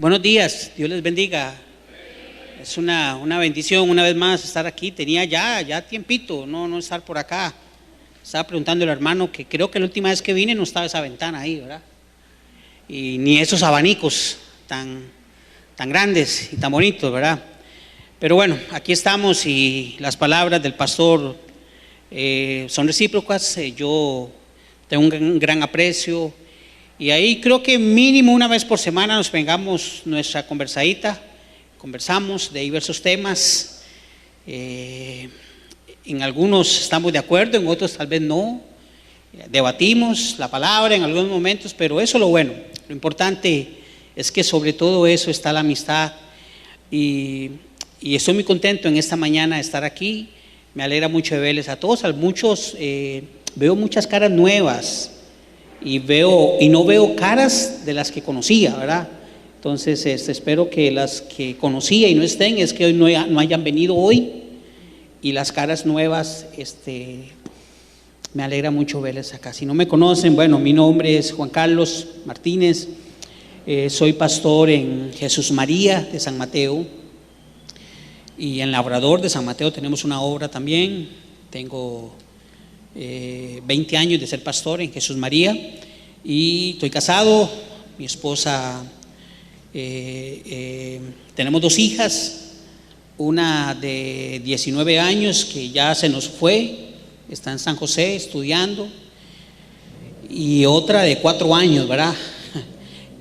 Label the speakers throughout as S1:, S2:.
S1: Buenos días, Dios les bendiga. Es una bendición una vez más estar aquí. Tenía ya tiempito no estar por acá. Estaba preguntando al hermano que creo que la última vez que vine no estaba esa ventana ahí, ¿verdad? Y ni esos abanicos tan grandes y tan bonitos, ¿verdad? Pero bueno, aquí estamos y las palabras del pastor son recíprocas. Yo tengo un gran aprecio y ahí creo que mínimo una vez por semana nos pegamos nuestra conversadita, conversamos de diversos temas. En algunos estamos de acuerdo, en otros tal vez no. Debatimos la palabra en algunos momentos, pero eso es lo bueno. Lo importante es que sobre todo eso está la amistad y estoy muy contento en esta mañana de estar aquí. Me alegra mucho de verles a todos. A muchos veo muchas caras nuevas y no veo caras de las que conocía, ¿verdad? Entonces espero que las que conocía y no estén, es que hoy no hayan venido hoy, y las caras nuevas, me alegra mucho verles acá. Si no me conocen, bueno, mi nombre es Juan Carlos Martínez, soy pastor en Jesús María de San Mateo, y en Labrador de San Mateo tenemos una obra también. Tengo 20 años de ser pastor en Jesús María y estoy casado. Mi esposa, tenemos 2 hijas, una de 19 años que ya se nos fue, está en San José estudiando, y otra de 4 años, ¿verdad?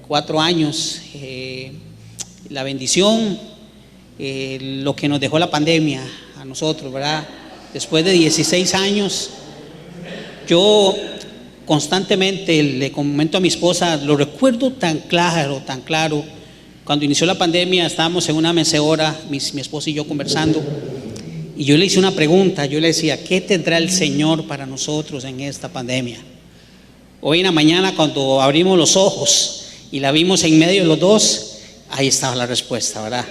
S1: 4 años. La bendición, lo que nos dejó la pandemia a nosotros, ¿verdad? Después de 16 años, yo constantemente le comento a mi esposa, lo recuerdo tan claro. Cuando inició la pandemia estábamos en una mecedora, mi esposa y yo conversando, y yo le hice una pregunta. Yo le decía: ¿qué tendrá el Señor para nosotros en esta pandemia? Hoy en la mañana, cuando abrimos los ojos y la vimos en medio de los dos, ahí estaba la respuesta, ¿verdad?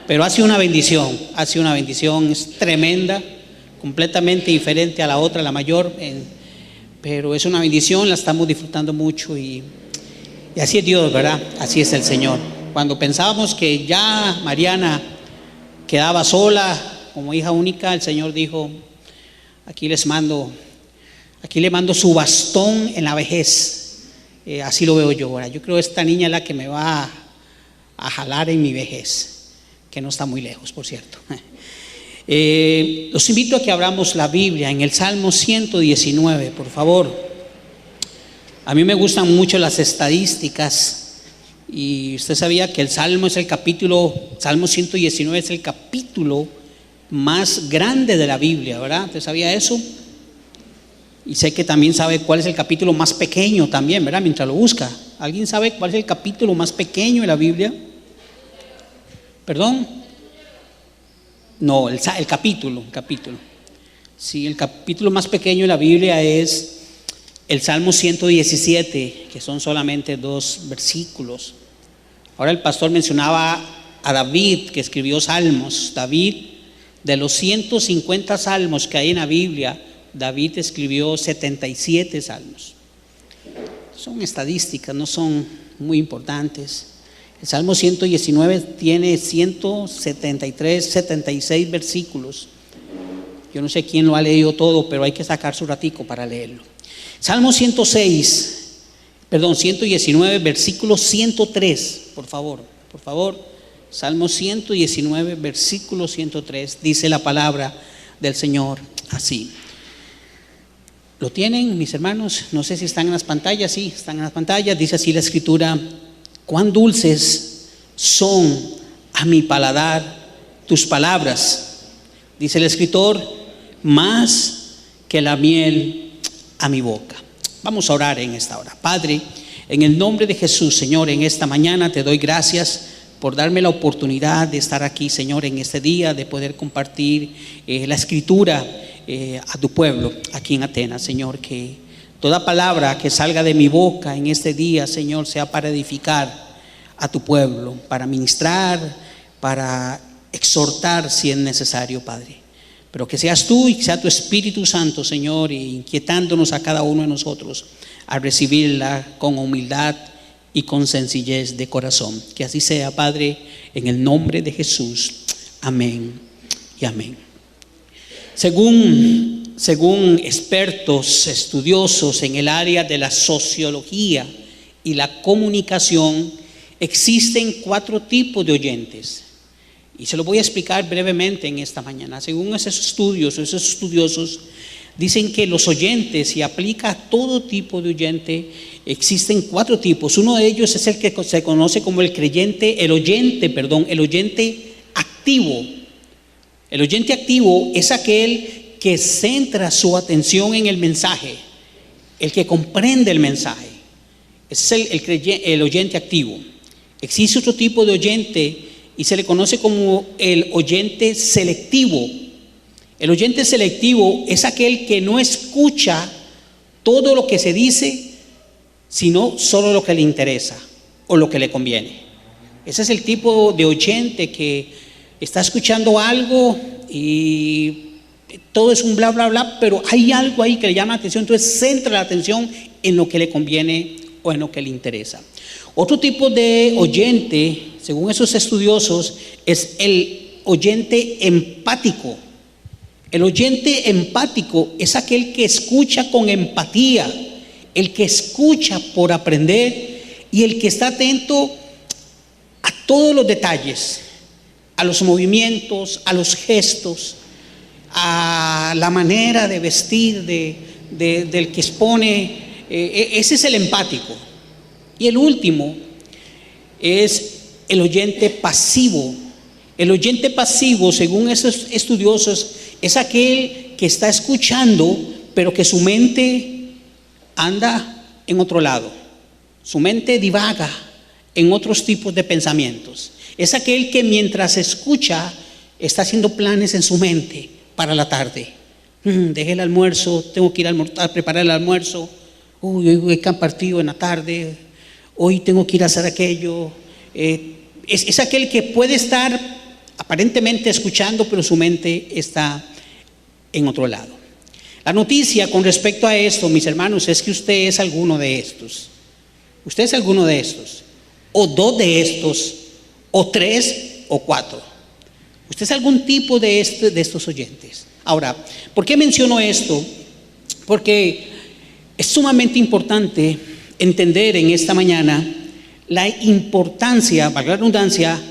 S1: Pero ha sido una bendición, es tremenda, completamente diferente a la otra, la mayor, pero es una bendición, la estamos disfrutando mucho y así es Dios, ¿verdad? Así es el Señor. Cuando pensábamos que ya Mariana quedaba sola como hija única, el Señor dijo: aquí le mando su bastón en la vejez. Así lo veo yo, ¿verdad? Yo creo que esta niña es la que me va a jalar en mi vejez, que no está muy lejos, por cierto. Los invito a que abramos la Biblia en el Salmo 119, por favor. A mí me gustan mucho las estadísticas, y usted sabía que el Salmo 119 es el capítulo más grande de la Biblia, ¿verdad? ¿Usted sabía eso? Y sé que también sabe cuál es el capítulo más pequeño también, ¿verdad? Mientras lo busca. ¿Alguien sabe cuál es el capítulo más pequeño de la Biblia? ¿Perdón? No, el capítulo. Sí, el capítulo más pequeño de la Biblia es el Salmo 117, que son solamente 2 versículos. Ahora el pastor mencionaba a David, que escribió salmos. David, de los 150 salmos que hay en la Biblia, David escribió 77 salmos. Son estadísticas, no son muy importantes. El Salmo 119 tiene 76 versículos. Yo no sé quién lo ha leído todo, pero hay que sacar su ratico para leerlo. Salmo 119, versículo 103, por favor. Salmo 119, versículo 103, dice la palabra del Señor así. ¿Lo tienen, mis hermanos? No sé si están en las pantallas. Sí, están en las pantallas. Dice así la escritura: cuán dulces son a mi paladar tus palabras, dice el escritor, más que la miel a mi boca. Vamos a orar en esta hora. Padre, en el nombre de Jesús, Señor, en esta mañana te doy gracias por darme la oportunidad de estar aquí, Señor, en este día, de poder compartir la escritura a tu pueblo aquí en Atenas. Señor, que toda palabra que salga de mi boca en este día, Señor, sea para edificar a tu pueblo, para ministrar, para exhortar si es necesario, Padre. Pero que seas tú y que sea tu Espíritu Santo, Señor, inquietándonos a cada uno de nosotros a recibirla con humildad y con sencillez de corazón. Que así sea, Padre, en el nombre de Jesús. Amén y amén. Según expertos estudiosos en el área de la sociología y la comunicación, existen 4 tipos de oyentes. Y se lo voy a explicar brevemente en esta mañana. Según esos estudiosos dicen que los oyentes, y aplica a todo tipo de oyente, existen 4 tipos. Uno de ellos es el que se conoce como el oyente activo. El oyente activo es aquel que centra su atención en el mensaje, el que comprende el mensaje. Ese es el oyente activo. Existe otro tipo de oyente y se le conoce como el oyente selectivo. El oyente selectivo es aquel que no escucha todo lo que se dice, sino solo lo que le interesa o lo que le conviene. Ese es el tipo de oyente que está escuchando algo y todo es un bla, bla, bla, pero hay algo ahí que le llama la atención, entonces centra la atención en lo que le conviene o en lo que le interesa. Otro tipo de oyente, según esos estudiosos, es el oyente empático. El oyente empático es aquel que escucha con empatía, el que escucha por aprender y el que está atento a todos los detalles, a los movimientos, a los gestos, a la manera de vestir del que expone. Ese es el empático. Y el último es el oyente pasivo. El oyente pasivo, según esos estudiosos, es aquel que está escuchando, pero que su mente anda en otro lado. Su mente divaga en otros tipos de pensamientos. Es aquel que mientras escucha está haciendo planes en su mente para la tarde. Dejé el almuerzo, tengo que ir a preparar el almuerzo. Hoy hay partido en la tarde. Hoy tengo que ir a hacer aquello. Es aquel que puede estar aparentemente escuchando, pero su mente está en otro lado. La noticia con respecto a esto, mis hermanos, es que usted es alguno de estos. Usted es alguno de estos, o 2 de estos, o 3 o 4. Usted es algún tipo de estos oyentes. Ahora, ¿por qué menciono esto? Porque es sumamente importante entender en esta mañana la importancia, valga la redundancia,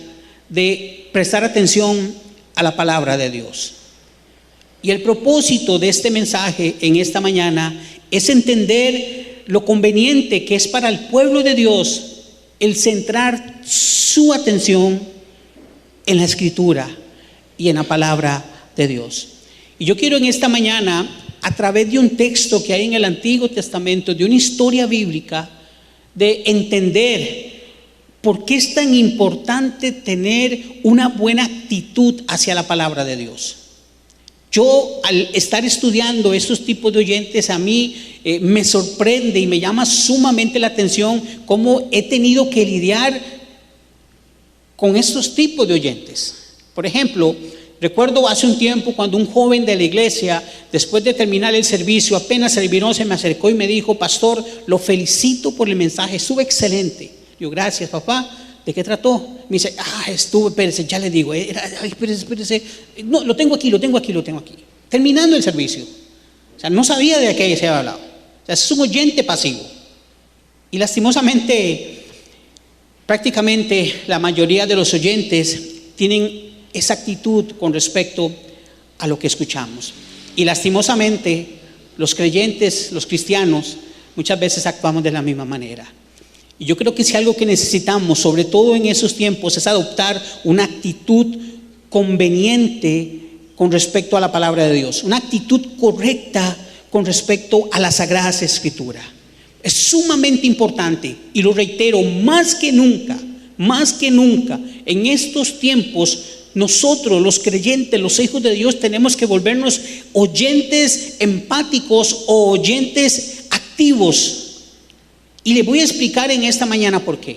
S1: de prestar atención a la palabra de Dios. Y el propósito de este mensaje en esta mañana es entender lo conveniente que es para el pueblo de Dios el centrar su atención en la Escritura y en la palabra de Dios. Y yo quiero en esta mañana, a través de un texto que hay en el Antiguo Testamento, de una historia bíblica, de entender por qué es tan importante tener una buena actitud hacia la palabra de Dios. Yo, al estar estudiando estos tipos de oyentes, a mí me sorprende y me llama sumamente la atención cómo he tenido que lidiar con estos tipos de oyentes. Por ejemplo, recuerdo hace un tiempo cuando un joven de la iglesia, después de terminar el servicio, apenas terminó, se me acercó y me dijo: pastor, lo felicito por el mensaje, estuvo excelente. Yo: gracias, papá. ¿De qué trató? Me dice: espérese, ya le digo, espérese. No, lo tengo aquí. Terminando el servicio. O sea, no sabía de qué se había hablado. O sea, es un oyente pasivo. Y lastimosamente, prácticamente la mayoría de los oyentes tienen esa actitud con respecto a lo que escuchamos. Y lastimosamente, los creyentes, los cristianos, muchas veces actuamos de la misma manera. Y yo creo que si algo que necesitamos, sobre todo en esos tiempos, es adoptar una actitud conveniente con respecto a la palabra de Dios, una actitud correcta con respecto a las Sagradas Escrituras. Es sumamente importante, y lo reitero, más que nunca, en estos tiempos, nosotros los creyentes, los hijos de Dios, tenemos que volvernos oyentes empáticos o oyentes activos. Y le voy a explicar en esta mañana por qué.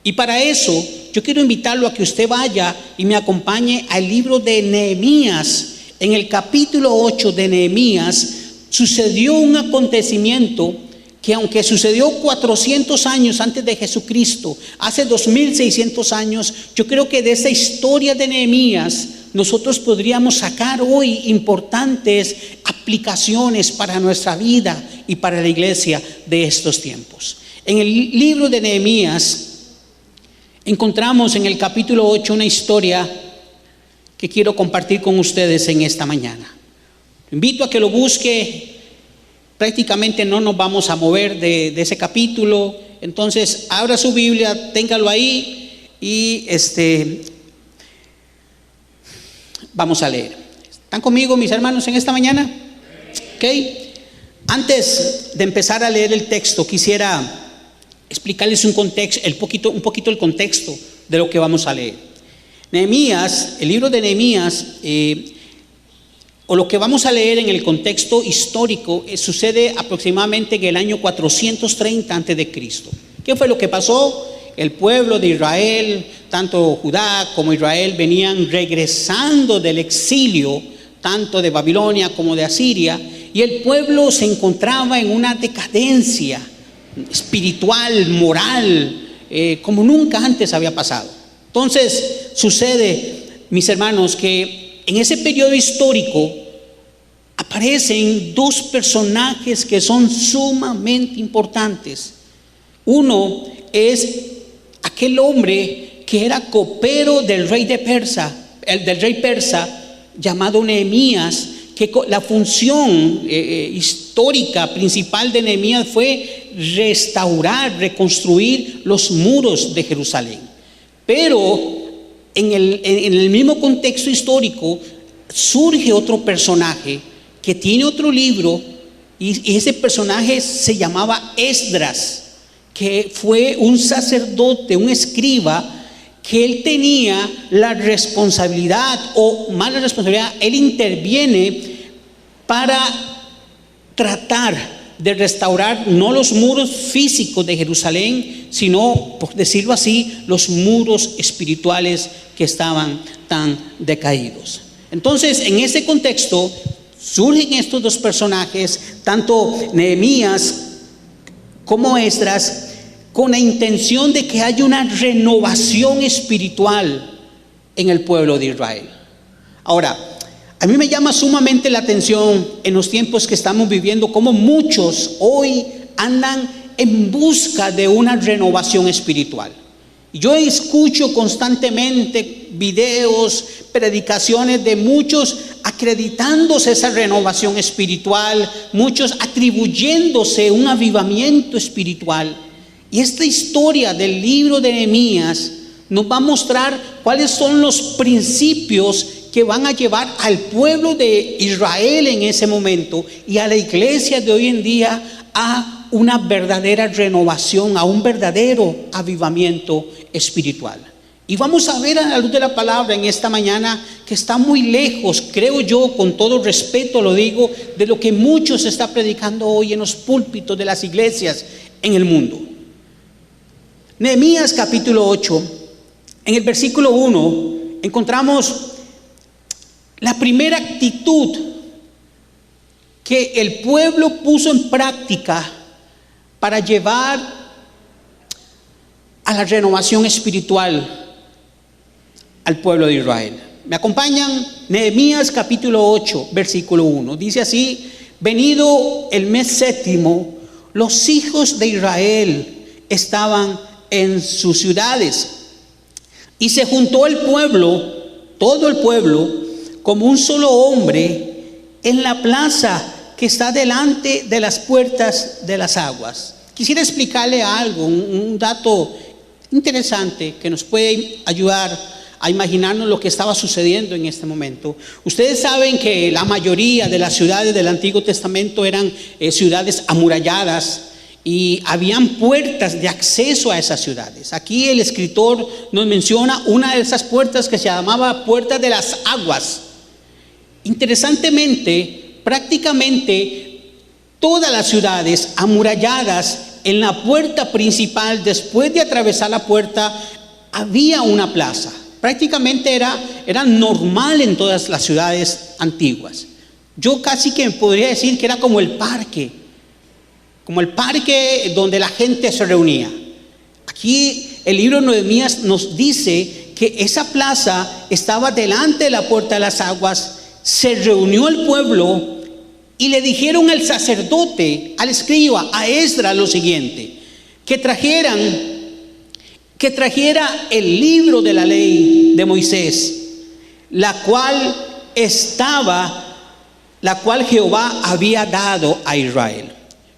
S1: Y para eso yo quiero invitarlo a que usted vaya y me acompañe al libro de Nehemías. En el capítulo 8 de Nehemías sucedió un acontecimiento que aunque sucedió 400 años antes de Jesucristo, hace 2600 años, yo creo que de esa historia de Nehemías nosotros podríamos sacar hoy importantes aplicaciones para nuestra vida y para la iglesia de estos tiempos. En el libro de Nehemías encontramos en el capítulo 8 una historia que quiero compartir con ustedes en esta mañana. Invito a que lo busque. Prácticamente no nos vamos a mover de ese capítulo. Entonces, abra su Biblia, téngalo ahí y vamos a leer. ¿Están conmigo, mis hermanos, en esta mañana? Ok. Antes de empezar a leer el texto, quisiera explicarles un poquito el contexto de lo que vamos a leer. Nehemías, el libro de Nehemías, o lo que vamos a leer en el contexto histórico, sucede aproximadamente en el año 430 a.C. ¿Qué fue lo que pasó? El pueblo de Israel, tanto Judá como Israel, venían regresando del exilio, tanto de Babilonia como de Asiria, y el pueblo se encontraba en una decadencia espiritual, moral, como nunca antes había pasado. Entonces sucede, mis hermanos, que en ese periodo histórico aparecen dos personajes que son sumamente importantes. Uno es aquel hombre que era copero del rey persa, llamado Nehemías, que la función histórica principal de Nehemías fue restaurar, reconstruir los muros de Jerusalén. Pero en el mismo contexto histórico surge otro personaje que tiene otro libro, y ese personaje se llamaba Esdras, que fue un sacerdote, un escriba, que él tenía la responsabilidad, o más la responsabilidad, él interviene para tratar de restaurar no los muros físicos de Jerusalén, sino, por decirlo así, los muros espirituales que estaban tan decaídos. Entonces, en ese contexto surgen estos dos personajes, tanto Nehemías como Esdras, con la intención de que haya una renovación espiritual en el pueblo de Israel. Ahora, a mí me llama sumamente la atención en los tiempos que estamos viviendo, cómo muchos hoy andan en busca de una renovación espiritual. Yo escucho constantemente videos, predicaciones de muchos acreditándose esa renovación espiritual, muchos atribuyéndose un avivamiento espiritual. Y esta historia del libro de Nehemías nos va a mostrar cuáles son los principios que van a llevar al pueblo de Israel en ese momento y a la iglesia de hoy en día a una verdadera renovación, a un verdadero avivamiento espiritual. Y vamos a ver a la luz de la palabra en esta mañana que está muy lejos, creo yo, con todo respeto lo digo, de lo que muchos está predicando hoy en los púlpitos de las iglesias en el mundo. Nehemías capítulo 8, en el versículo 1 encontramos la primera actitud que el pueblo puso en práctica para llevar a la renovación espiritual al pueblo de Israel. ¿Me acompañan? Nehemías capítulo 8, versículo 1. Dice así: venido el mes séptimo, los hijos de Israel estaban en sus ciudades, y se juntó el pueblo, todo el pueblo, como un solo hombre en la plaza que está delante de las puertas de las aguas. Quisiera explicarle algo, un dato interesante que nos puede ayudar a imaginarnos lo que estaba sucediendo en este momento. Ustedes saben que la mayoría de las ciudades del Antiguo Testamento eran ciudades amuralladas y habían puertas de acceso a esas ciudades. Aquí el escritor nos menciona una de esas puertas que se llamaba Puerta de las Aguas. Interesantemente, prácticamente todas las ciudades amuralladas, en la puerta principal, después de atravesar la puerta, había una plaza. Prácticamente era normal en todas las ciudades antiguas. Yo casi que podría decir que era como el parque. como el parque donde la gente se reunía. Aquí el libro de Nehemías nos dice que esa plaza estaba delante de la puerta de las aguas. Se reunió el pueblo y le dijeron al sacerdote, al escriba, a Esdras lo siguiente: que trajera el libro de la ley de Moisés, la cual Jehová había dado a Israel.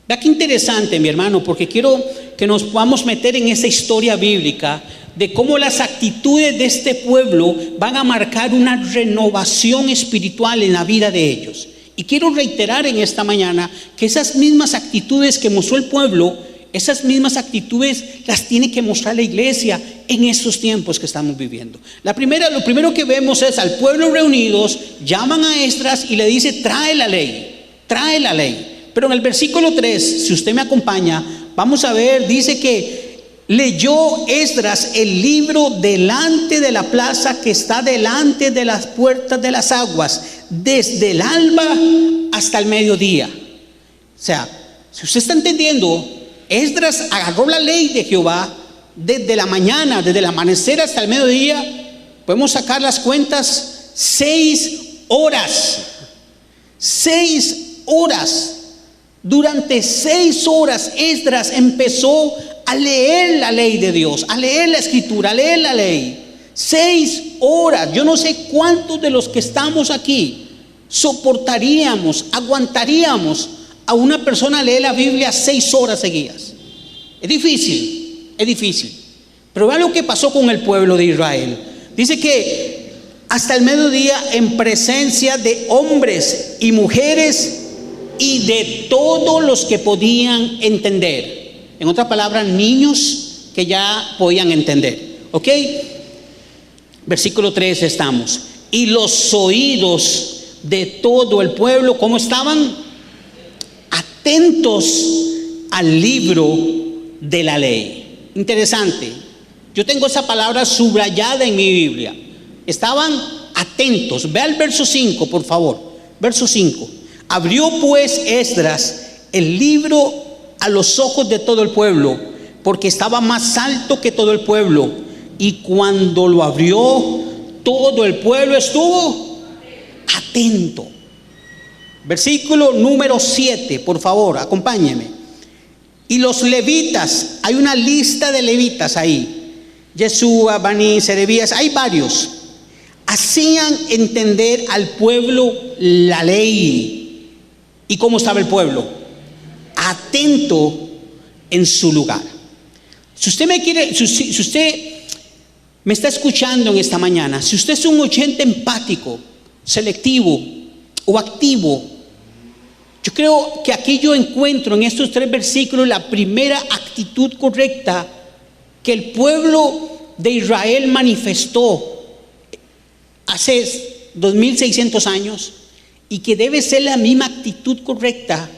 S1: Vea qué interesante, mi hermano, porque quiero que nos podamos meter en esa historia bíblica de cómo las actitudes de este pueblo van a marcar una renovación espiritual en la vida de ellos. Y quiero reiterar en esta mañana que esas mismas actitudes que mostró el pueblo, esas mismas actitudes las tiene que mostrar la iglesia en estos tiempos que estamos viviendo. Lo primero que vemos es al pueblo reunidos, llaman a Esdras y le dice: trae la ley. Pero en el versículo 3, si usted me acompaña, vamos a ver, dice que leyó Esdras el libro delante de la plaza que está delante de las puertas de las aguas, desde el alba hasta el mediodía. O sea, si usted está entendiendo, Esdras agarró la ley de Jehová desde la mañana, desde el amanecer hasta el mediodía. Podemos sacar las cuentas: 6 horas. 6 horas. Durante 6 horas Esdras empezó a leer la ley de Dios, a leer la escritura, a leer la ley. 6 horas. Yo no sé cuántos de los que estamos aquí soportaríamos, aguantaríamos a una persona leer la Biblia 6 horas seguidas. Es difícil. Pero vean lo que pasó con el pueblo de Israel. Dice que hasta el mediodía, en presencia de hombres y mujeres y de todos los que podían entender. En otras palabras, niños que ya podían entender. ¿Ok? Versículo 3 estamos. Y los oídos de todo el pueblo, ¿cómo estaban? Atentos al libro de la ley. Interesante. Yo tengo esa palabra subrayada en mi Biblia. Estaban atentos. Ve al verso 5, por favor. Verso 5. Abrió pues Esdras el libro a los ojos de todo el pueblo, porque estaba más alto que todo el pueblo. Y cuando lo abrió, todo el pueblo estuvo atento. Versículo número 7, por favor, acompáñeme. Y los levitas, hay una lista de levitas ahí: Yeshua, Bani, Serebías, hay varios. Hacían entender al pueblo la ley. ¿Y cómo estaba el pueblo? Atento en su lugar. Si usted me está escuchando en esta mañana, si usted es un oyente empático, selectivo o activo, yo creo que aquí yo encuentro en estos 3 versículos la primera actitud correcta que el pueblo de Israel manifestó hace 2600 años, y que debe ser la misma actitud correcta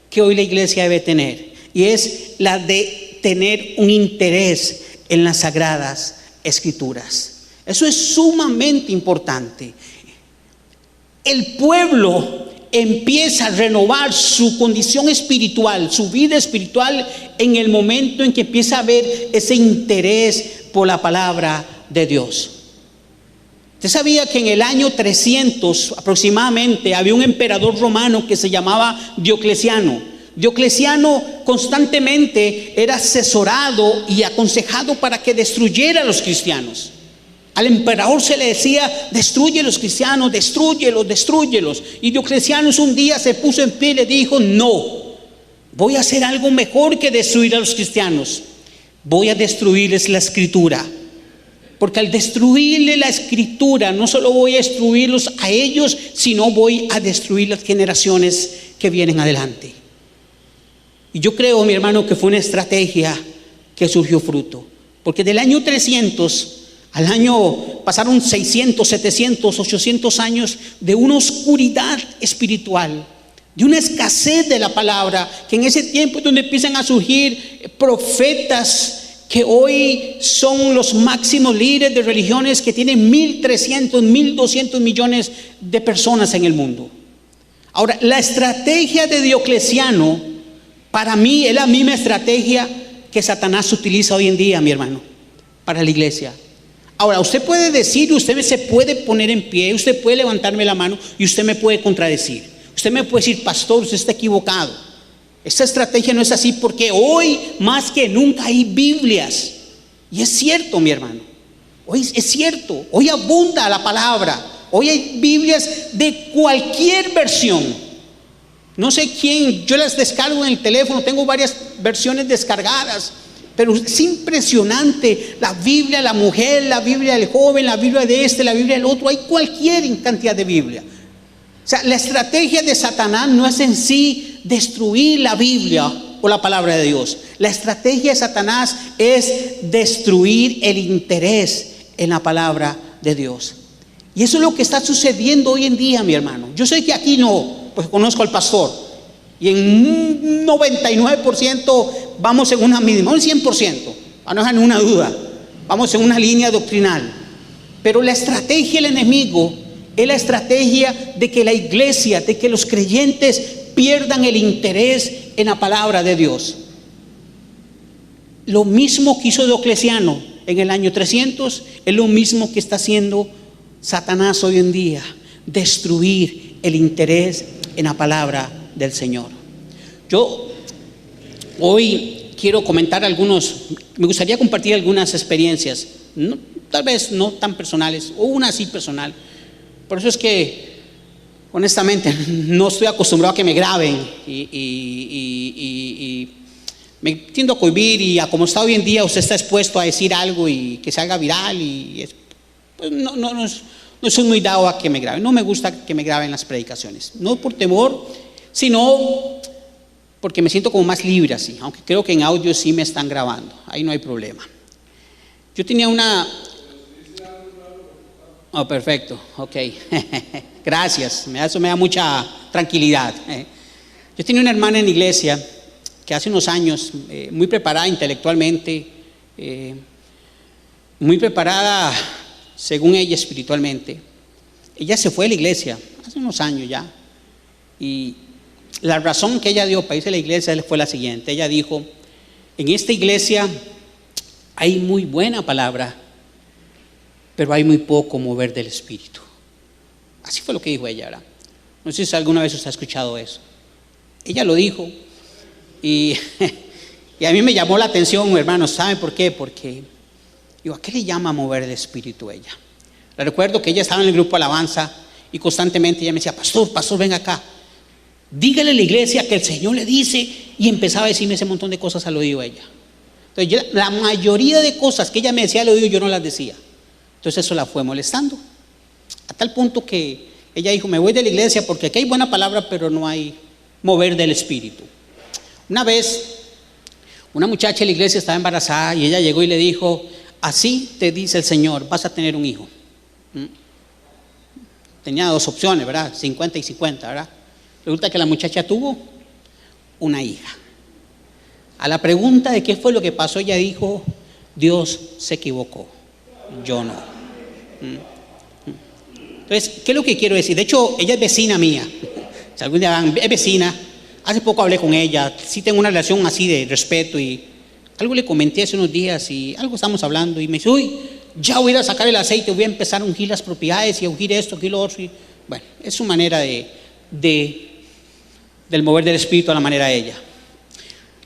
S1: que hoy la iglesia debe tener, y es la de tener un interés en las sagradas escrituras. Eso es sumamente importante. El pueblo empieza a renovar su condición espiritual, su vida espiritual, en el momento en que empieza a haber ese interés por la palabra de Dios. ¿Usted sabía que en el año 300 aproximadamente había un emperador romano que se llamaba Diocleciano? Diocleciano constantemente era asesorado y aconsejado para que destruyera a los cristianos. Al emperador se le decía: destruye a los cristianos, destrúyelos. Y Diocleciano un día se puso en pie y le dijo: no, voy a hacer algo mejor que destruir a los cristianos. Voy a destruirles la escritura. Porque al destruirle la escritura, no solo voy a destruirlos a ellos, sino voy a destruir las generaciones que vienen adelante. Y yo creo, mi hermano, que fue una estrategia que surgió fruto. Porque del año 300 al año pasaron 600, 700, 800 años de una oscuridad espiritual, de una escasez de la palabra, que en ese tiempo es donde empiezan a surgir profetas que hoy son los máximos líderes de religiones, que tienen 1.300, 1.200 millones de personas en el mundo. Ahora, la estrategia de Diocleciano Para mí es la misma estrategia que Satanás utiliza hoy en día, mi hermano, para la iglesia. Ahora, usted puede decir, usted se puede poner en pie, usted puede levantarme la mano y usted me puede contradecir. Usted me puede decir, pastor, usted está equivocado. Esta estrategia no es así porque hoy más que nunca hay Biblias. Y es cierto, mi hermano. Hoy es cierto. Hoy abunda la palabra. Hoy hay Biblias de cualquier versión. No sé quién, yo las descargo en el teléfono, tengo varias versiones descargadas. Pero es impresionante, la Biblia de la mujer, la Biblia del joven, la Biblia de este, la Biblia del otro, hay cualquier cantidad de Biblia. O sea, la estrategia de Satanás no es en sí destruir la Biblia o la palabra de Dios. La estrategia de Satanás es destruir el interés en la palabra de Dios. Y eso es lo que está sucediendo hoy en día, mi hermano. Yo sé que aquí no, pues conozco al pastor. Y en un 99% vamos en una misma, un 100%, para no dejar ninguna duda, vamos en una línea doctrinal. Pero la estrategia del enemigo es la estrategia de que la iglesia, de que los creyentes pierdan el interés en la palabra de Dios. Lo mismo que hizo Diocleciano en el año 300, es lo mismo que está haciendo Satanás hoy en día, destruir el interés en la palabra del Señor. Yo hoy quiero comentar me gustaría compartir algunas experiencias, tal vez no tan personales, o una sí personal. Por eso es que, honestamente, no estoy acostumbrado a que me graben y me tiendo a cohibir, y a como está hoy en día, usted está expuesto a decir algo y que salga viral, pues no soy muy dado a que me graben. No me gusta que me graben las predicaciones, no por temor, sino porque me siento como más libre así, aunque creo que en audio sí me están grabando, ahí no hay problema. Yo tenía Oh, perfecto, ok. Gracias, eso me da mucha tranquilidad. Yo tenía una hermana en la iglesia que hace unos años, muy preparada intelectualmente, muy preparada según ella espiritualmente. Ella se fue de la iglesia hace unos años ya, y la razón que ella dio para irse a la iglesia fue la siguiente. Ella dijo: en esta iglesia hay muy buena palabra, pero hay muy poco mover del Espíritu. Así fue lo que dijo ella, ¿verdad? No sé si alguna vez usted ha escuchado eso. Ella lo dijo y a mí me llamó la atención, hermanos. ¿Saben por qué? Porque digo, ¿a qué le llama mover el Espíritu ella? Le recuerdo que ella estaba en el grupo Alabanza y constantemente ella me decía: pastor, ven acá, dígale a la iglesia que el Señor le dice, y empezaba a decirme ese montón de cosas al oído ella. Entonces la mayoría de cosas que ella me decía al oído yo no las decía. Entonces eso la fue molestando, a tal punto que ella dijo: me voy de la iglesia porque aquí hay buena palabra, pero no hay mover del Espíritu. Una vez una muchacha de la iglesia estaba embarazada y ella llegó y le dijo: así te dice el Señor, vas a tener un hijo. Tenía dos opciones, ¿verdad? 50 y 50, ¿verdad? Resulta que la muchacha tuvo una hija. A la pregunta de qué fue lo que pasó, ella dijo: Dios se equivocó, yo no. Entonces, ¿qué es lo que quiero decir? De hecho, ella es vecina mía. Si algún día es vecina, hace poco hablé con ella, sí tengo una relación así de respeto, y algo le comenté hace unos días y algo estamos hablando, y me dice: uy, ya voy a ir a sacar el aceite, voy a empezar a ungir las propiedades y a ungir esto, ungir lo otro. Y, bueno, es su manera del mover del Espíritu a la manera de ella.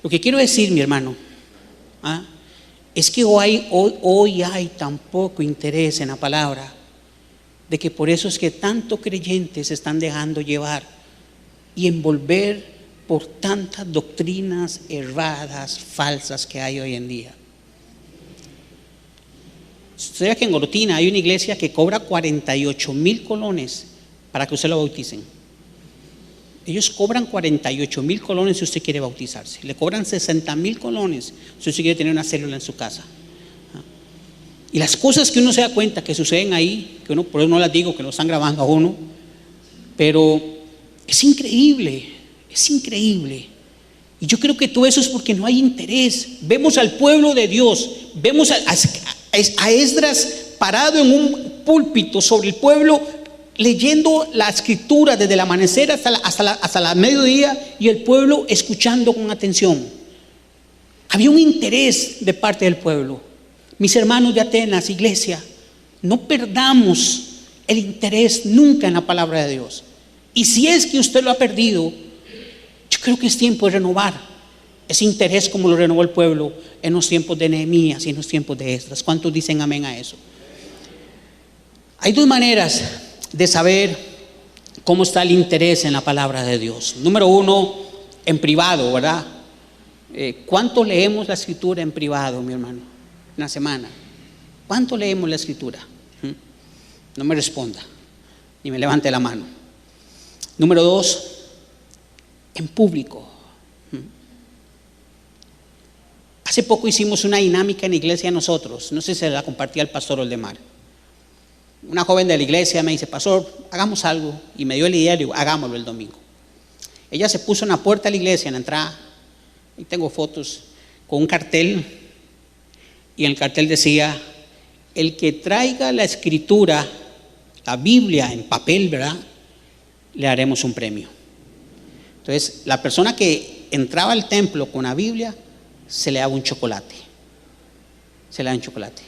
S1: Lo que quiero decir, mi hermano, es que hoy hay tan poco interés en la palabra, de que por eso es que tantos creyentes se están dejando llevar y envolver por tantas doctrinas erradas, falsas que hay hoy en día. Usted ve que en Orotina hay una iglesia que cobra 48,000 colones para que usted lo bauticen. Ellos cobran 48,000 colones si usted quiere bautizarse. Le cobran 60,000 colones si usted quiere tener una célula en su casa. Y las cosas que uno se da cuenta que suceden ahí, que uno, por eso no las digo, que lo están grabando a uno, pero es increíble, es increíble. Y yo creo que todo eso es porque no hay interés. Vemos al pueblo de Dios, vemos a Esdras parado en un púlpito sobre el pueblo, leyendo la escritura desde el amanecer hasta la mediodía, y el pueblo escuchando con atención. Había un interés de parte del pueblo. Mis hermanos de Atenas, iglesia, no perdamos el interés nunca en la palabra de Dios. Y si es que usted lo ha perdido, yo creo que es tiempo de renovar ese interés como lo renovó el pueblo en los tiempos de Nehemías y en los tiempos de Esdras. ¿Cuántos dicen amén a eso? Hay dos maneras de saber cómo está el interés en la palabra de Dios. Número uno, en privado, ¿verdad? ¿Cuánto leemos la escritura en privado, mi hermano? Una semana. ¿Cuánto leemos la escritura? No me responda, ni me levante la mano. Número dos, en público. Hace poco hicimos una dinámica en la iglesia nosotros, no sé si se la compartía el pastor Oldemar. Una joven de la iglesia me dice: pastor, hagamos algo, y me dio el idea, y digo, hagámoslo el domingo. Ella se puso en la puerta de la iglesia, en la entrada, y tengo fotos, con un cartel, y en el cartel decía: el que traiga la escritura, la Biblia en papel, ¿verdad?, le haremos un premio. Entonces, la persona que entraba al templo con la Biblia, se le daba un chocolate. Se le daba un chocolate.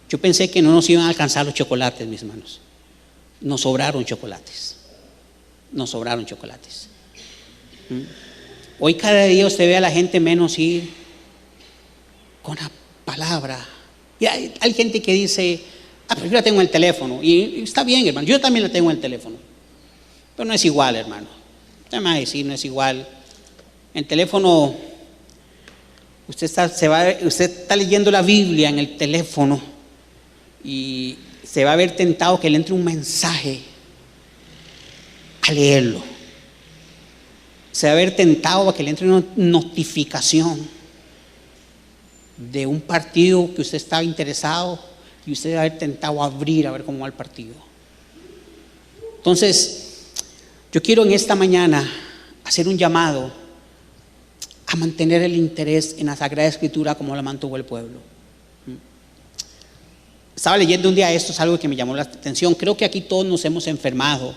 S1: Yo pensé que no nos iban a alcanzar los chocolates, mis hermanos. Nos sobraron chocolates. Nos sobraron chocolates. Hoy cada día usted ve a la gente menos ir con la palabra. Y hay gente que dice: pero yo la tengo en el teléfono. Y está bien, hermano, yo también la tengo en el teléfono. Pero no es igual, hermano. Usted me va a decir, no es igual. En el teléfono, usted está leyendo la Biblia en el teléfono y se va a ver tentado que le entre un mensaje a leerlo. Se va a ver tentado a que le entre una notificación de un partido que usted estaba interesado, y usted va a ver tentado a abrir a ver cómo va el partido. Entonces, yo quiero en esta mañana hacer un llamado a mantener el interés en la Sagrada Escritura como la mantuvo el pueblo. Estaba leyendo un día esto, es algo que me llamó la atención. Creo que aquí todos nos hemos enfermado,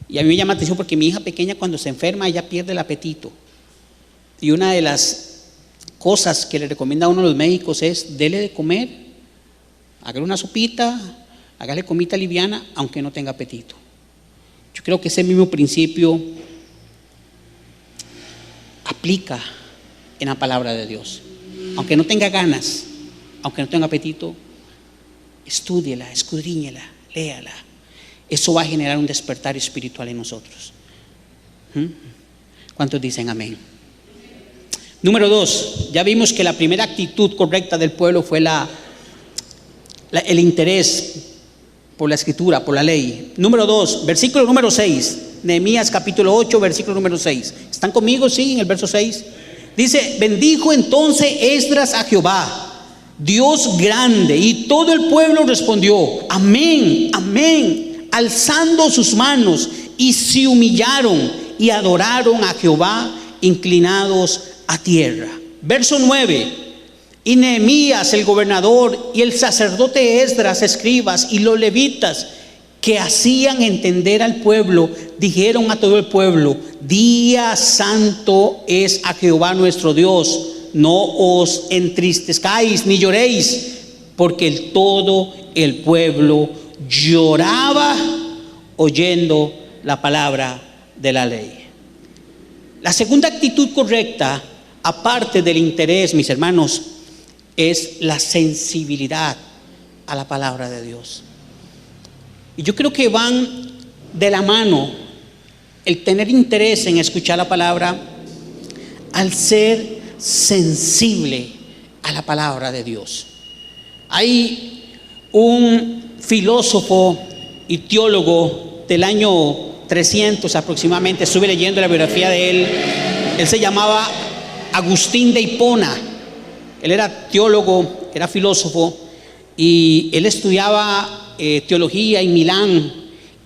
S1: y a mí me llama la atención porque mi hija pequeña, cuando se enferma, ella pierde el apetito, y una de las cosas que le recomienda a uno los médicos es: dele de comer, hágale una sopita, hágale comida liviana, aunque no tenga apetito. Yo creo que ese mismo principio aplica en la palabra de Dios. Aunque no tenga ganas, aunque no tenga apetito, estúdiela, escudriñela, léala. Eso va a generar un despertar espiritual en nosotros. ¿Cuántos dicen amén? Número dos, ya vimos que la primera actitud correcta del pueblo fue el interés por la escritura, por la ley. Número dos, versículo número 6, Nehemías capítulo 8, versículo número 6. ¿Están conmigo? Sí, en el verso 6. Dice: bendijo entonces Esdras a Jehová, Dios grande, y todo el pueblo respondió: amén, amén, alzando sus manos, y se humillaron y adoraron a Jehová, inclinados a tierra. Verso 9. Y Nehemías el gobernador y el sacerdote Esdras, escribas, y los levitas que hacían entender al pueblo, dijeron a todo el pueblo: día santo es a Jehová nuestro Dios, no os entristezcáis ni lloréis, porque todo el pueblo lloraba oyendo la palabra de la ley. La segunda actitud correcta, aparte del interés, mis hermanos, es la sensibilidad a la palabra de Dios. Y yo creo que van de la mano el tener interés en escuchar la palabra al ser sensible a la palabra de Dios. Hay un filósofo y teólogo del año 300 aproximadamente, estuve leyendo la biografía de él. Él se llamaba Agustín de Hipona. Él era teólogo, era filósofo, y él estudiaba teología en Milán,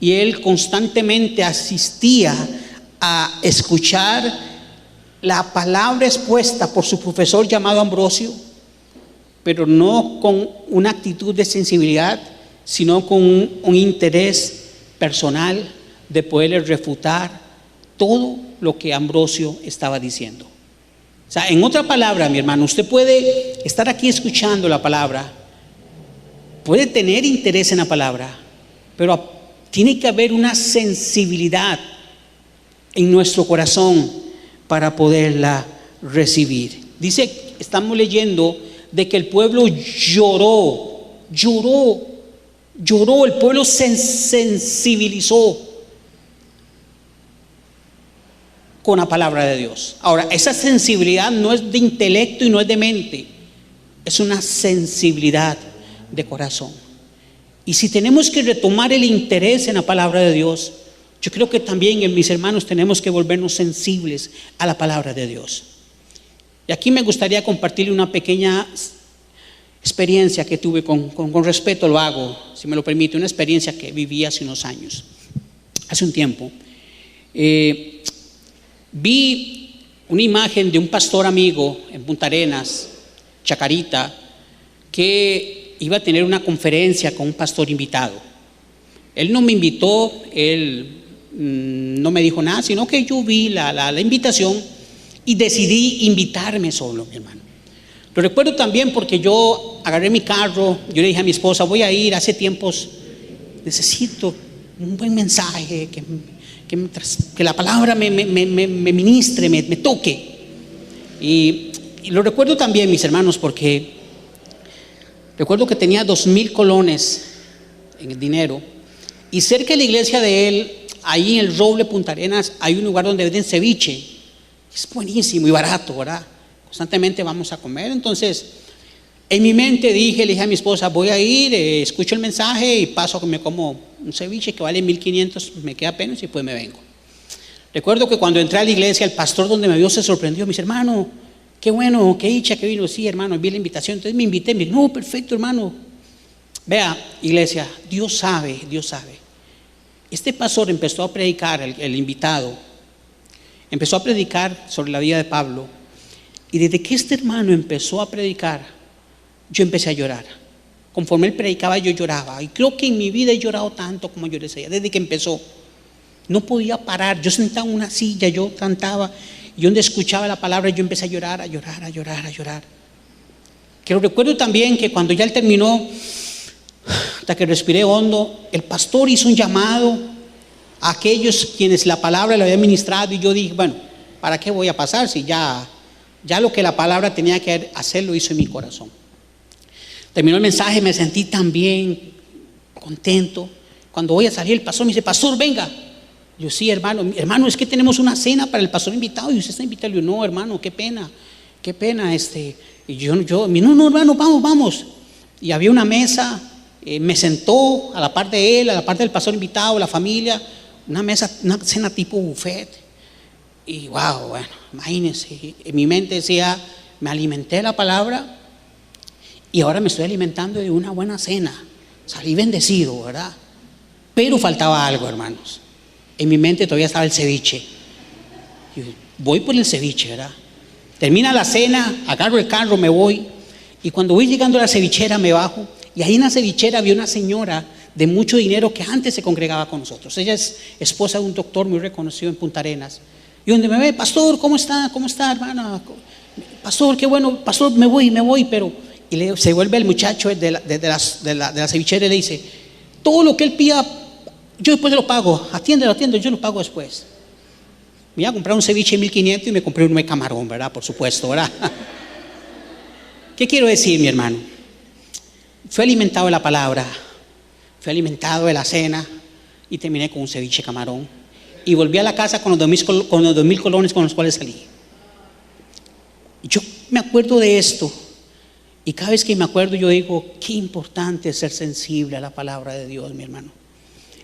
S1: y él constantemente asistía a escuchar la palabra expuesta por su profesor llamado Ambrosio, pero no con una actitud de sensibilidad, sino con un interés personal de poderle refutar todo lo que Ambrosio estaba diciendo. O sea, en otra palabra, mi hermano, usted puede estar aquí escuchando la palabra, puede tener interés en la palabra, pero tiene que haber una sensibilidad en nuestro corazón para poderla recibir. Dice, estamos leyendo de que el pueblo lloró, el pueblo se sensibilizó con la palabra de Dios. Ahora, esa sensibilidad no es de intelecto y no es de mente, es una sensibilidad de corazón. Y si tenemos que retomar el interés en la palabra de Dios, yo creo que también, mis hermanos, tenemos que volvernos sensibles a la palabra de Dios. Y aquí me gustaría compartirle una pequeña experiencia que tuve, con respeto lo hago, si me lo permite, una experiencia que viví hace unos años, hace un tiempo. Vi una imagen de un pastor amigo en Punta Arenas, Chacarita, que iba a tener una conferencia con un pastor invitado. Él no me invitó, él no me dijo nada, sino que yo vi la invitación y decidí invitarme solo, mi hermano. Lo recuerdo también porque yo agarré mi carro, yo le dije a mi esposa, voy a ir, hace tiempos necesito un buen mensaje, que la palabra me ministre, me toque. Y lo recuerdo también, mis hermanos, porque recuerdo que tenía 2,000 colones en el dinero, y cerca de la iglesia de él, ahí en el Roble, Punta Arenas, hay un lugar donde venden ceviche. Es buenísimo y barato, ¿verdad? Constantemente vamos a comer. Entonces, en mi mente le dije a mi esposa, voy a ir, escucho el mensaje y paso que me como un ceviche que vale 1,500, me queda apenas y después me vengo. Recuerdo que cuando entré a la iglesia, el pastor donde me vio se sorprendió, me dice, hermano, qué bueno, qué dicha que vino. Sí, hermano, vi la invitación. Entonces me invité, me dijo, no, perfecto, hermano. Vea, iglesia, Dios sabe. Este pastor empezó a predicar, el invitado, empezó a predicar sobre la vida de Pablo. Y desde que este hermano empezó a predicar, yo empecé a llorar. Conforme él predicaba, yo lloraba. Y creo que en mi vida he llorado tanto como lloré ese día. Desde que empezó, no podía parar. Yo sentaba en una silla, yo cantaba, y donde escuchaba la palabra, yo empecé a llorar. Que recuerdo también que cuando ya él terminó, hasta que respiré hondo, el pastor hizo un llamado a aquellos quienes la palabra le había ministrado, y yo dije, bueno, ¿para qué voy a pasar si ya lo que la palabra tenía que hacer lo hizo en mi corazón? Terminó el mensaje, me sentí tan bien, contento. Cuando voy a salir, el pastor me dice, pastor, venga. Yo, sí, hermano, es que tenemos una cena para el pastor invitado y usted está invitado. Yo, no, hermano, qué pena. Y yo, no, hermano, vamos. Y había una mesa, me sentó a la parte de él, a la parte del pastor invitado, la familia, una cena tipo buffet. Y wow, bueno, imagínense, en mi mente decía, me alimenté de la palabra y ahora me estoy alimentando de una buena cena. Salí bendecido, ¿verdad? Pero faltaba algo, hermanos. En mi mente todavía estaba el ceviche. Yo voy por el ceviche, ¿verdad? Termina la cena, agarro el carro, me voy. Y cuando voy llegando a la cevichera me bajo. Y ahí en la cevichera había una señora de mucho dinero que antes se congregaba con nosotros. Ella es esposa de un doctor muy reconocido en Punta Arenas. Y donde me ve, pastor, ¿cómo está, hermana? Pastor, qué bueno, pastor, me voy, pero... Y se vuelve el muchacho de la cevichera y le dice, todo lo que él pida, yo después lo pago, atiéndelo, yo lo pago después. Me iba a comprar un ceviche de 1,500 y me compré uno de camarón, ¿verdad? Por supuesto, ¿verdad? ¿Qué quiero decir, mi hermano? Fui alimentado de la palabra, fui alimentado de la cena y terminé con un ceviche de camarón. Y volví a la casa con los 2,000 colones con los cuales salí. Yo me acuerdo de esto. Y cada vez que me acuerdo yo digo, qué importante es ser sensible a la palabra de Dios, mi hermano.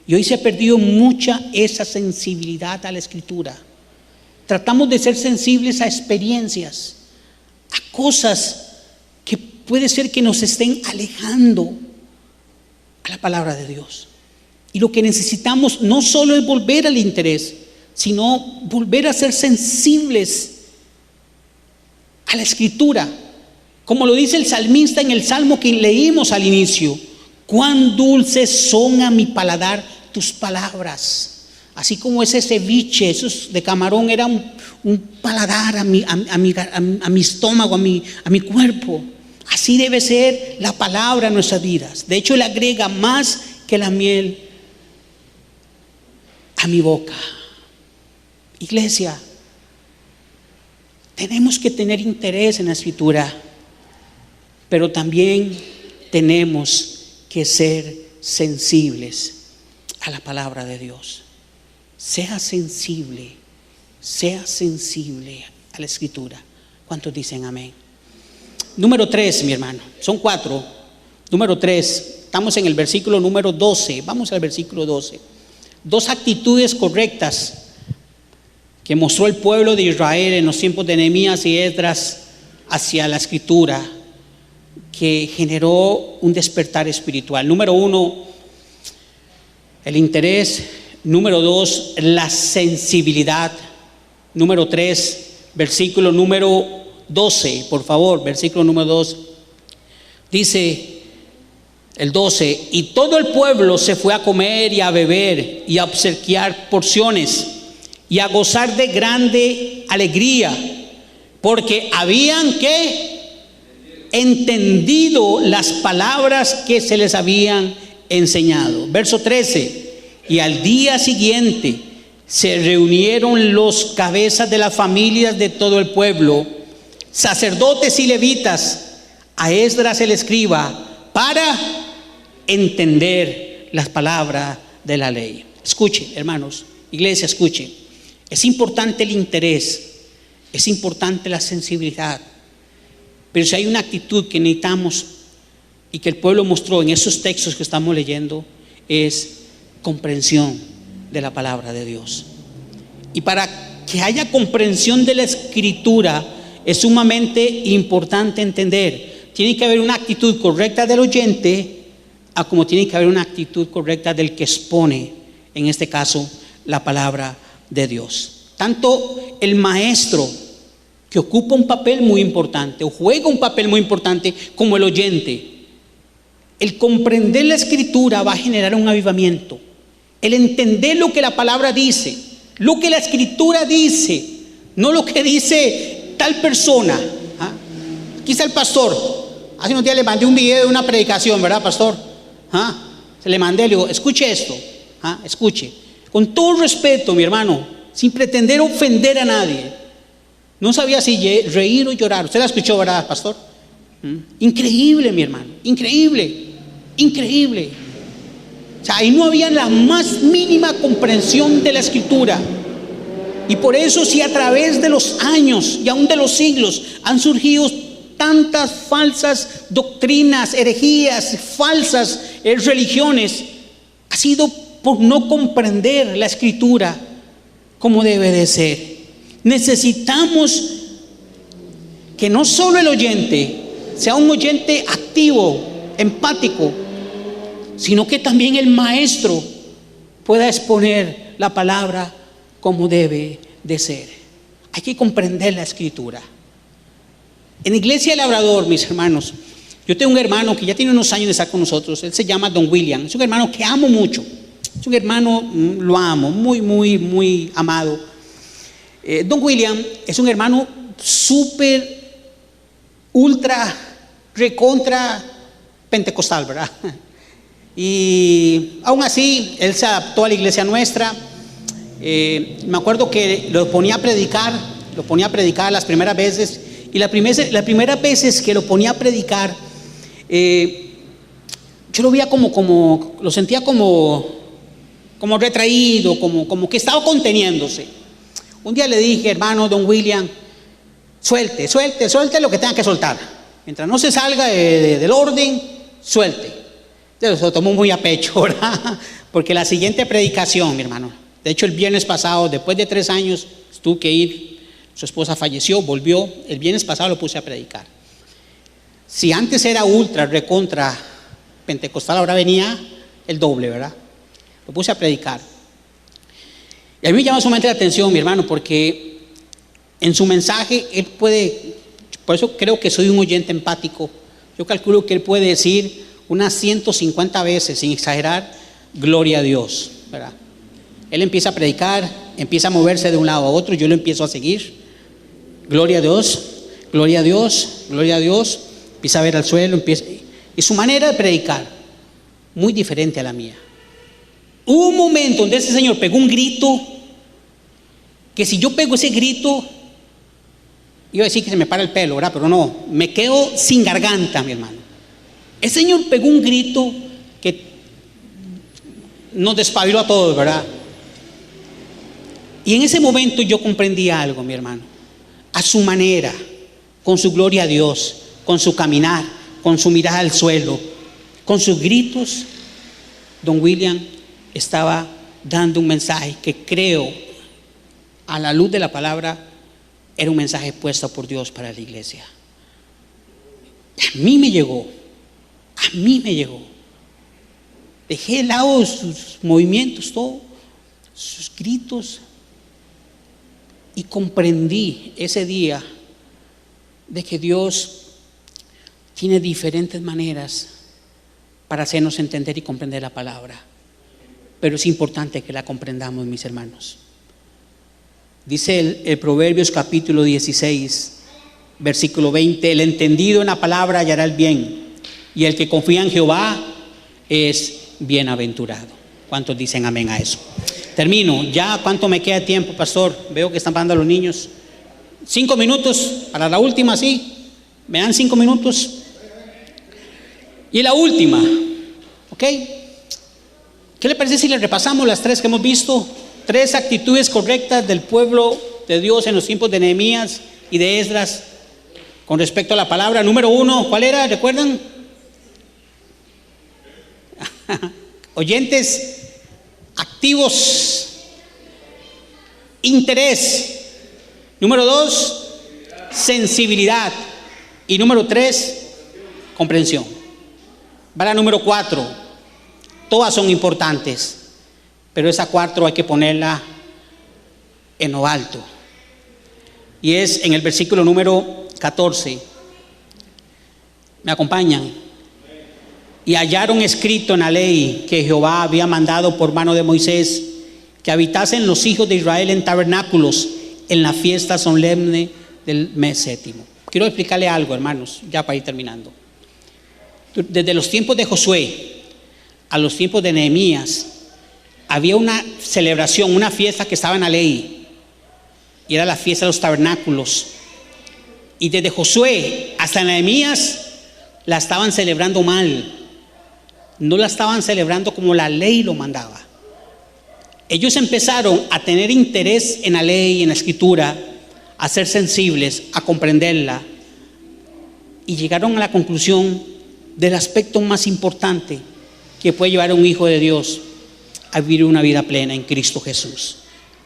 S1: Y hoy se ha perdido mucha esa sensibilidad a la Escritura. Tratamos de ser sensibles a experiencias, a cosas que puede ser que nos estén alejando a la palabra de Dios. Y lo que necesitamos no solo es volver al interés, sino volver a ser sensibles a la Escritura. Como lo dice el salmista en el salmo que leímos al inicio, cuán dulces son a mi paladar tus palabras. Así como ese ceviche, esos de camarón, era un paladar a mi estómago, a mi cuerpo. Así debe ser la palabra en nuestras vidas. De hecho, Él agrega más que la miel a mi boca. Iglesia, tenemos que tener interés en la Escritura, pero también tenemos que ser sensibles a la palabra de Dios. Sea sensible a la Escritura. ¿Cuántos dicen amén? Número 3, mi hermano, son 4. Número 3, estamos en el versículo número 12. Vamos al versículo 12. 2 actitudes correctas que mostró el pueblo de Israel en los tiempos de Nehemías y Esdras hacia la Escritura, que generó un despertar espiritual. Número 1, el interés. Número 2, la sensibilidad. Número 3, versículo número 12, por favor, versículo número 2. Dice el 12: y todo el pueblo se fue a comer y a beber y a obsequiar porciones y a gozar de grande alegría, porque habían entendido las palabras que se les habían enseñado. Verso 13: y al día siguiente se reunieron los cabezas de las familias de todo el pueblo, sacerdotes y levitas, a Esdras el escriba, para entender las palabras de la ley. Escuche, hermanos, iglesia, escuche. Es importante el interés, es importante la sensibilidad, pero si hay una actitud que necesitamos y que el pueblo mostró en esos textos que estamos leyendo, es comprensión de la palabra de Dios. Y para que haya comprensión de la Escritura es sumamente importante entender, tiene que haber una actitud correcta del oyente, a como tiene que haber una actitud correcta del que expone, en este caso, la palabra de Dios. Tanto el maestro, que ocupa un papel muy importante o juega un papel muy importante, como el oyente. El comprender la Escritura va a generar un avivamiento. El entender lo que la palabra dice, lo que la Escritura dice, no lo que dice tal persona. Aquí está el pastor. Hace unos días le mandé un video de una predicación, ¿verdad, pastor? Se le mandé, le digo, escuche esto. Escuche, con todo respeto, mi hermano, sin pretender ofender a nadie. No sabía si reír o llorar. Usted la escuchó, ¿verdad, pastor? Increíble, mi hermano, increíble. O sea, ahí no había la más mínima comprensión de la Escritura. Y por eso, si a través de los años y aún de los siglos han surgido tantas falsas doctrinas, herejías, falsas religiones, ha sido por no comprender la Escritura como debe de ser. Necesitamos que no solo el oyente sea un oyente activo, empático, sino que también el maestro pueda exponer la palabra como debe de ser. Hay que comprender la Escritura. En Iglesia del Labrador, mis hermanos, yo tengo un hermano que ya tiene unos años de estar con nosotros. Él se llama Don William. Es un hermano que amo mucho. Es un hermano, lo amo, muy amado. Don William es un hermano súper, ultra, recontra pentecostal, ¿verdad? Y aún así, él se adaptó a la iglesia nuestra. Me acuerdo que lo ponía a predicar las primeras veces. Y las primeras veces que lo ponía a predicar, yo lo veía lo sentía como retraído, como que estaba conteniéndose. Un día le dije, hermano Don William, suelte lo que tenga que soltar. Mientras no se salga del orden, suelte. Se lo tomó muy a pecho, ¿verdad? Porque la siguiente predicación, mi hermano, de hecho el viernes pasado, después de 3 años, tuvo que ir. Su esposa falleció, volvió. El viernes pasado lo puse a predicar. Si antes era ultra, recontra pentecostal, ahora venía el doble, ¿verdad? Lo puse a predicar. Y a mí me llama sumamente la atención, mi hermano, porque en su mensaje él puede, por eso creo que soy un oyente empático. Yo calculo que él puede decir unas 150 veces, sin exagerar, gloria a Dios. ¿verdad? Él empieza a predicar, empieza a moverse de un lado a otro, yo lo empiezo a seguir. Gloria a Dios, gloria a Dios, gloria a Dios. Empieza a ver al suelo, y su manera de predicar, muy diferente a la mía. Hubo un momento donde ese señor pegó un grito, que si yo pego ese grito, iba a decir que se me para el pelo, ¿verdad? Pero no, me quedo sin garganta, mi hermano. El señor pegó un grito que nos despabiló a todos, ¿verdad? Y en ese momento yo comprendí algo, mi hermano. A su manera, con su gloria a Dios, con su caminar, con su mirada al suelo, con sus gritos, don William estaba dando un mensaje que creo, a la luz de la palabra, era un mensaje puesto por Dios para la iglesia. A mí me llegó. Dejé de lado sus movimientos, todo, sus gritos, y comprendí ese día de que Dios tiene diferentes maneras para hacernos entender y comprender la palabra, pero es importante que la comprendamos, mis hermanos. Dice el Proverbios capítulo 16, versículo 20: el entendido en la palabra hallará el bien, y el que confía en Jehová es bienaventurado. ¿Cuántos dicen amén a eso? Termino, ya cuánto me queda de tiempo, pastor. Veo que están parando a los niños. 5 minutos para la última, ¿sí? ¿Me dan 5 minutos? Y la última, ¿ok? ¿Qué le parece si le repasamos las 3 que hemos visto? 3 actitudes correctas del pueblo de Dios en los tiempos de Nehemías y de Esdras con respecto a la palabra. Número 1, ¿cuál era? ¿Recuerdan? Oyentes activos. Interés. Número 2, sensibilidad. Y número 3, comprensión. Va la número 4. Todas son importantes, pero esa 4 hay que ponerla en lo alto. Y es en el versículo número 14. ¿Me acompañan? Y hallaron escrito en la ley que Jehová había mandado por mano de Moisés, que habitasen los hijos de Israel en tabernáculos en la fiesta solemne del mes séptimo. Quiero explicarle algo, hermanos, ya para ir terminando. Desde los tiempos de Josué a los tiempos de Nehemías había una celebración, una fiesta que estaba en la ley, y era la fiesta de los tabernáculos. Y desde Josué hasta Nehemías la estaban celebrando mal, no la estaban celebrando como la ley lo mandaba. Ellos empezaron a tener interés en la ley, en la escritura, a ser sensibles, a comprenderla, y llegaron a la conclusión del aspecto más importante que puede llevar a un hijo de Dios a vivir una vida plena en Cristo Jesús.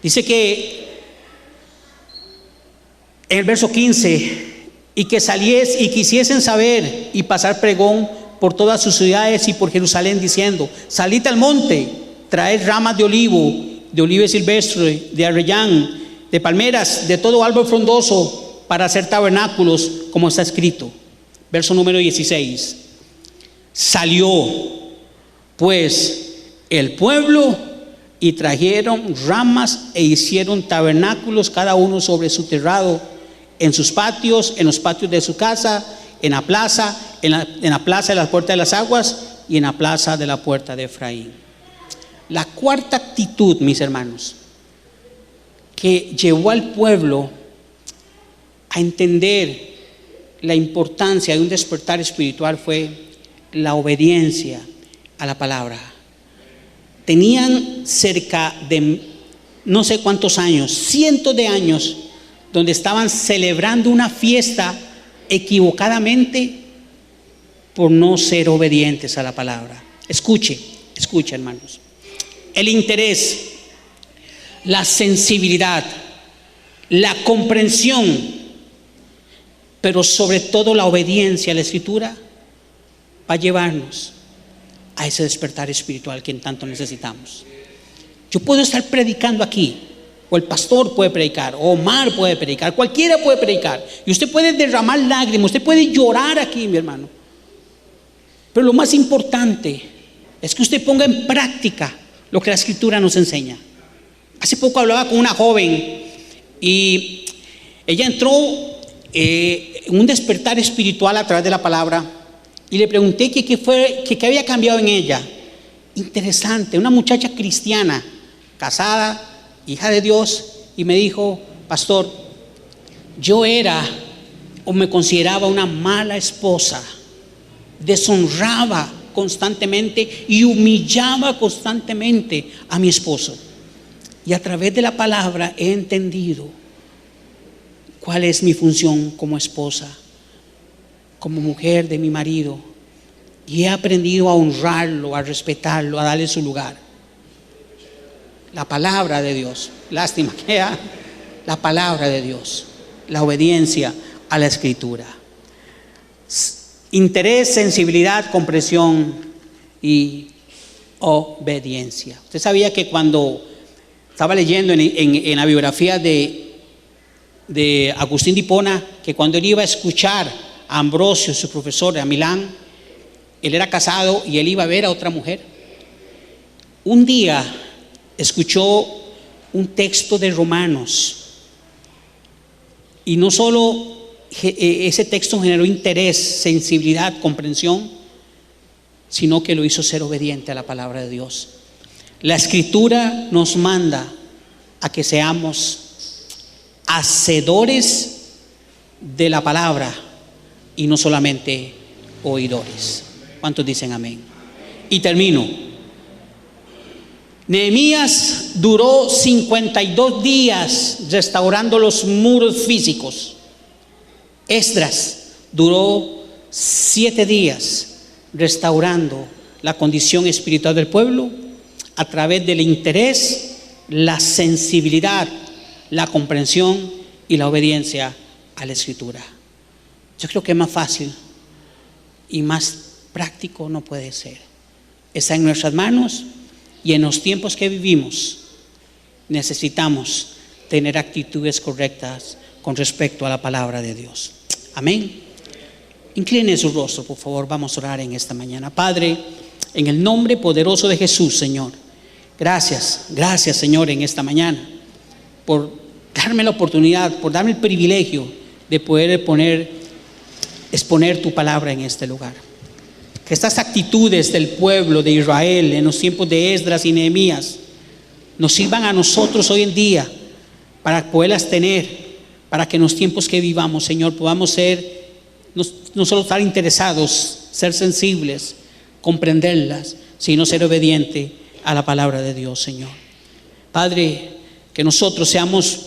S1: Dice que en el verso 15: y que salies y quisiesen saber y pasar pregón por todas sus ciudades y por Jerusalén, diciendo: salid al monte, traed ramas de olivo silvestre, de arrayán, de palmeras, de todo árbol frondoso, para hacer tabernáculos, como está escrito. Verso número 16: salió pues el pueblo y trajeron ramas e hicieron tabernáculos, cada uno sobre su terrado, en sus patios, en los patios de su casa, en la plaza, en la plaza de la puerta de las aguas y en la plaza de la puerta de Efraín. La cuarta actitud, mis hermanos, que llevó al pueblo a entender la importancia de un despertar espiritual fue la obediencia a la palabra. Tenían cerca de no sé cuántos años, cientos de años, donde estaban celebrando una fiesta equivocadamente por no ser obedientes a la palabra. Escuche, hermanos. El interés, la sensibilidad, la comprensión, pero sobre todo la obediencia a la escritura va a llevarnos a ese despertar espiritual que en tanto necesitamos. Yo puedo estar predicando aquí, o el pastor puede predicar, o Omar puede predicar, cualquiera puede predicar, y usted puede derramar lágrimas, usted puede llorar aquí, mi hermano, pero lo más importante es que usted ponga en práctica lo que la Escritura nos enseña. Hace poco hablaba con una joven y ella entró en un despertar espiritual a través de la palabra y le pregunté qué había cambiado en ella. Interesante, una muchacha cristiana, casada, hija de Dios, y me dijo: pastor, yo era o me consideraba una mala esposa, deshonraba constantemente y humillaba constantemente a mi esposo, y a través de la palabra he entendido cuál es mi función como esposa, como mujer de mi marido, y he aprendido a honrarlo, a respetarlo, a darle su lugar. La palabra de Dios, lástima que la palabra de Dios, la obediencia a la Escritura. Interés, sensibilidad, comprensión y obediencia. Usted sabía que cuando estaba leyendo en la biografía de Agustín de Hipona, que cuando él iba a escuchar a Ambrosio, su profesor, a Milán, él era casado y él iba a ver a otra mujer. Un día escuchó un texto de Romanos, y no solo ese texto generó interés, sensibilidad, comprensión, sino que lo hizo ser obediente a la palabra de Dios. La Escritura nos manda a que seamos hacedores de la palabra y no solamente oidores. ¿Cuántos dicen amén? Y termino. Nehemías duró 52 días restaurando los muros físicos. Esdras duró 7 días restaurando la condición espiritual del pueblo a través del interés, la sensibilidad, la comprensión y la obediencia a la Escritura. Yo creo que es más fácil y más práctico no puede ser. Está en nuestras manos, y en los tiempos que vivimos necesitamos tener actitudes correctas con respecto a la palabra de Dios. Amén. Incline su rostro, por favor. Vamos a orar en esta mañana. Padre, en el nombre poderoso de Jesús, Señor, gracias, Señor, en esta mañana por darme la oportunidad, por darme el privilegio de poder exponer tu palabra en este lugar. Que estas actitudes del pueblo de Israel en los tiempos de Esdras y Nehemías nos sirvan a nosotros hoy en día para poderlas tener, para que en los tiempos que vivamos, Señor, podamos ser, no solo estar interesados, ser sensibles, comprenderlas, sino ser obedientes a la palabra de Dios, Señor. Padre, que nosotros seamos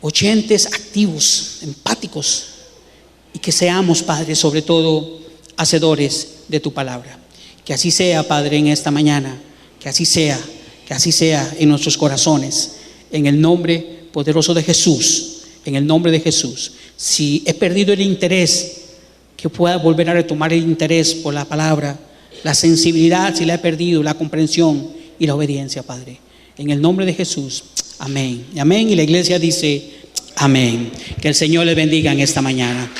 S1: oyentes activos, empáticos, y que seamos, Padre, sobre todo hacedores de tu palabra. Que así sea, Padre, en esta mañana, que así sea en nuestros corazones, en el nombre poderoso de Jesús, en el nombre de Jesús. Si he perdido el interés, que pueda volver a retomar el interés por la palabra, la sensibilidad si la he perdido, la comprensión y la obediencia, Padre, en el nombre de Jesús. Amén, amén. Y la iglesia dice amén. Que el Señor les bendiga en esta mañana.